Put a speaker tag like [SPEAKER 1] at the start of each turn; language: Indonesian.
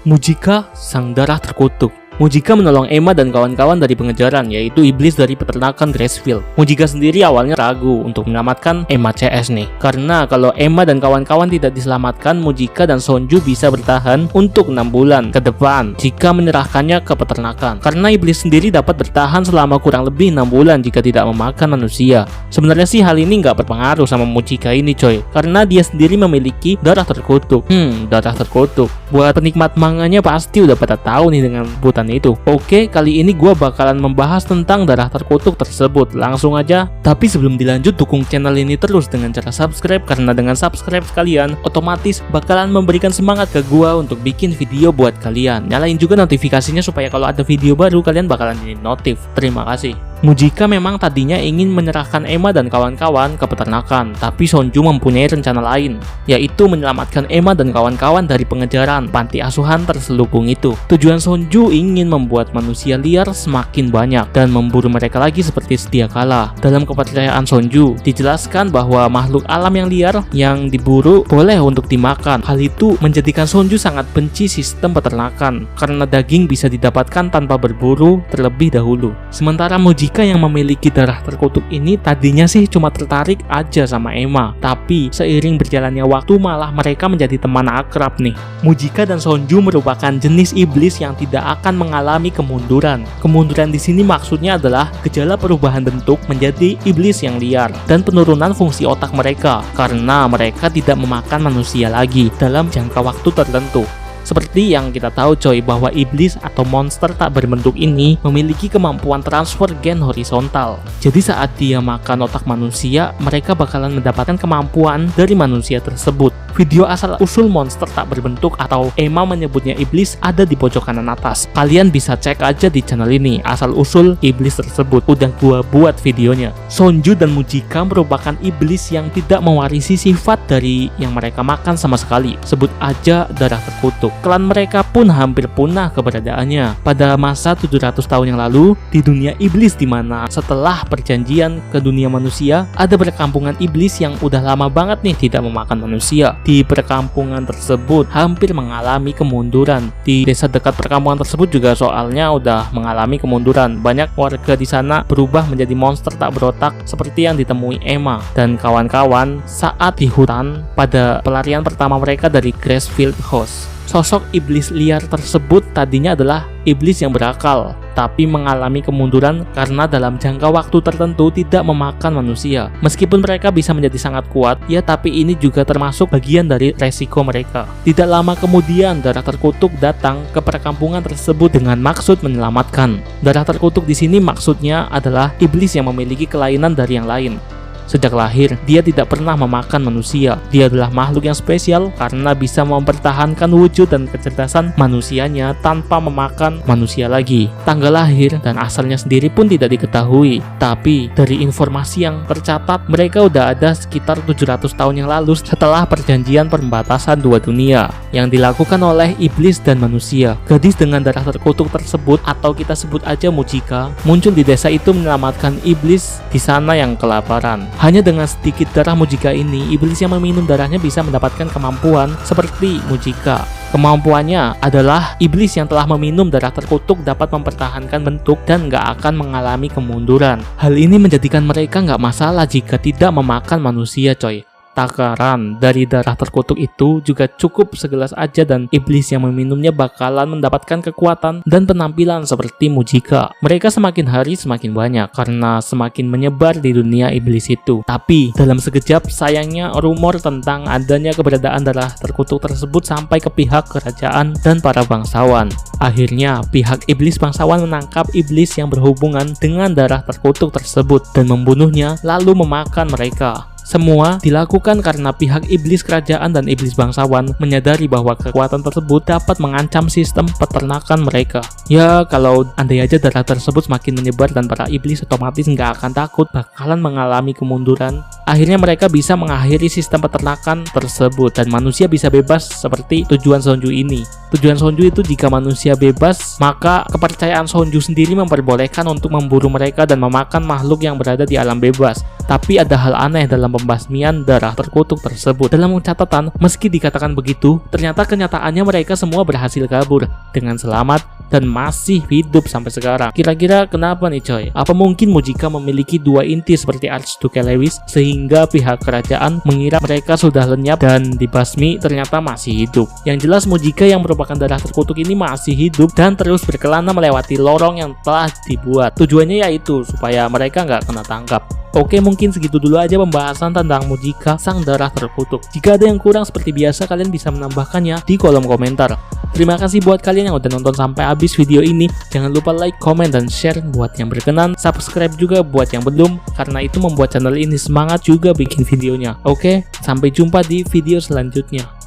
[SPEAKER 1] Mujika, sang darah terkutuk. Mujika menolong Emma dan kawan-kawan dari pengejaran, yaitu iblis dari peternakan Gracefield. Mujika sendiri awalnya ragu untuk menyelamatkan Emma CS nih, karena kalau Emma dan kawan-kawan tidak diselamatkan, Mujika dan Sonju bisa bertahan untuk 6 bulan ke depan jika menyerahkannya ke peternakan. Karena iblis sendiri dapat bertahan selama kurang lebih 6 bulan jika tidak memakan manusia. Sebenarnya sih hal ini nggak berpengaruh sama Mujika ini coy, karena dia sendiri memiliki darah terkutuk. Darah terkutuk. Buat penikmat manganya pasti udah pada tahu nih dengan sebutan itu. Oke, kali ini gue bakalan membahas tentang darah terkutuk tersebut. Langsung aja. Tapi sebelum dilanjut, dukung channel ini terus dengan cara subscribe, karena dengan subscribe kalian otomatis bakalan memberikan semangat ke gue untuk bikin video buat kalian. Nyalain juga notifikasinya supaya kalau ada video baru kalian bakalan jadi notif. Terima kasih. Mujika memang tadinya ingin menyerahkan Emma dan kawan-kawan ke peternakan, tapi Sonju mempunyai rencana lain, yaitu menyelamatkan Emma dan kawan-kawan dari pengejaran panti asuhan terselubung itu. Tujuan Sonju ingin membuat manusia liar semakin banyak dan memburu mereka lagi seperti sedia kala. Dalam kepercayaan Sonju, dijelaskan bahwa makhluk alam yang liar yang diburu boleh untuk dimakan. Hal itu menjadikan Sonju sangat benci sistem peternakan, karena daging bisa didapatkan tanpa berburu terlebih dahulu. Sementara Mujika yang memiliki darah terkutuk ini tadinya sih cuma tertarik aja sama Emma, tapi seiring berjalannya waktu malah mereka menjadi teman akrab nih. Mujika dan Sonju merupakan jenis iblis yang tidak akan mengalami kemunduran. Kemunduran di sini maksudnya adalah gejala perubahan bentuk menjadi iblis yang liar dan penurunan fungsi otak mereka karena mereka tidak memakan manusia lagi dalam jangka waktu tertentu. Seperti yang kita tahu coy, bahwa iblis atau monster tak berbentuk ini memiliki kemampuan transfer gen horizontal. Jadi saat dia makan otak manusia, mereka bakalan mendapatkan kemampuan dari manusia tersebut. Video asal usul monster tak berbentuk atau Emma menyebutnya iblis ada di pojok kanan atas. Kalian bisa cek aja di channel ini asal usul iblis tersebut. Udah gua buat videonya. Sonju dan Mujika merupakan iblis yang tidak mewarisi sifat dari yang mereka makan sama sekali. Sebut aja darah terkutuk. Klan mereka pun hampir punah keberadaannya pada masa 700 tahun yang lalu di dunia iblis, dimana setelah perjanjian ke dunia manusia ada perkampungan iblis yang udah lama banget nih tidak memakan manusia. Di perkampungan tersebut hampir mengalami kemunduran. Di desa dekat perkampungan tersebut juga soalnya udah mengalami kemunduran. Banyak warga di sana berubah menjadi monster tak berotak seperti yang ditemui Emma dan kawan-kawan saat di hutan pada pelarian pertama mereka dari Gracefield House. Sosok iblis liar tersebut tadinya adalah iblis yang berakal, tapi mengalami kemunduran karena dalam jangka waktu tertentu tidak memakan manusia. Meskipun mereka bisa menjadi sangat kuat, ya tapi ini juga termasuk bagian dari resiko mereka. Tidak lama kemudian, darah terkutuk datang ke perkampungan tersebut dengan maksud menyelamatkan. Darah terkutuk di sini maksudnya adalah iblis yang memiliki kelainan dari yang lain. Sejak lahir, dia tidak pernah memakan manusia. Dia adalah makhluk yang spesial karena bisa mempertahankan wujud dan kecerdasan manusianya tanpa memakan manusia lagi. Tanggal lahir dan asalnya sendiri pun tidak diketahui. Tapi dari informasi yang tercatat, mereka udah ada sekitar 700 tahun yang lalu setelah perjanjian pembatasan dua dunia yang dilakukan oleh iblis dan manusia. Gadis dengan darah terkutuk tersebut, atau kita sebut aja Mujika, muncul di desa itu menyelamatkan iblis di sana yang kelaparan. Hanya dengan sedikit darah Mujika ini, iblis yang meminum darahnya bisa mendapatkan kemampuan seperti Mujika. Kemampuannya adalah iblis yang telah meminum darah terkutuk dapat mempertahankan bentuk dan gak akan mengalami kemunduran. Hal ini menjadikan mereka gak masalah jika tidak memakan manusia coy. Takaran dari darah terkutuk itu juga cukup segelas aja dan iblis yang meminumnya bakalan mendapatkan kekuatan dan penampilan seperti Mujika. Mereka semakin hari semakin banyak karena semakin menyebar di dunia iblis itu. Tapi dalam sekejap, sayangnya rumor tentang adanya keberadaan darah terkutuk tersebut sampai ke pihak kerajaan dan para bangsawan. Akhirnya pihak iblis bangsawan menangkap iblis yang berhubungan dengan darah terkutuk tersebut dan membunuhnya lalu memakan mereka. Semua dilakukan karena pihak iblis kerajaan dan iblis bangsawan menyadari bahwa kekuatan tersebut dapat mengancam sistem peternakan mereka. Ya, kalau andai aja darah tersebut semakin menyebar dan para iblis otomatis nggak akan takut bakalan mengalami kemunduran, Akhirnya mereka bisa mengakhiri sistem peternakan tersebut dan manusia bisa bebas seperti tujuan Sonju ini. Tujuan Sonju itu jika manusia bebas, maka kepercayaan Sonju sendiri memperbolehkan untuk memburu mereka dan memakan makhluk yang berada di alam bebas. Tapi ada hal aneh dalam pembasmian darah terkutuk tersebut. Dalam catatan, meski dikatakan begitu, ternyata kenyataannya mereka semua berhasil kabur dengan selamat dan masih hidup sampai sekarang. Kira-kira kenapa nih coy? Apa mungkin Mujika memiliki dua inti seperti Archduke Lewis sehingga pihak kerajaan mengira mereka sudah lenyap dan dibasmi ternyata masih hidup? Yang jelas Mujika yang merupakan darah terkutuk ini masih hidup dan terus berkelana melewati lorong yang telah dibuat. Tujuannya yaitu supaya mereka nggak kena tangkap. Oke, mungkin segitu dulu aja pembahasan tentang Mujika, sang darah terkutuk. Jika ada yang kurang seperti biasa, kalian bisa menambahkannya di kolom komentar. Terima kasih buat kalian yang udah nonton sampai habis video ini. Jangan lupa like, komen, dan share buat yang berkenan. Subscribe juga buat yang belum, karena itu membuat channel ini semangat juga bikin videonya. Oke, sampai jumpa di video selanjutnya.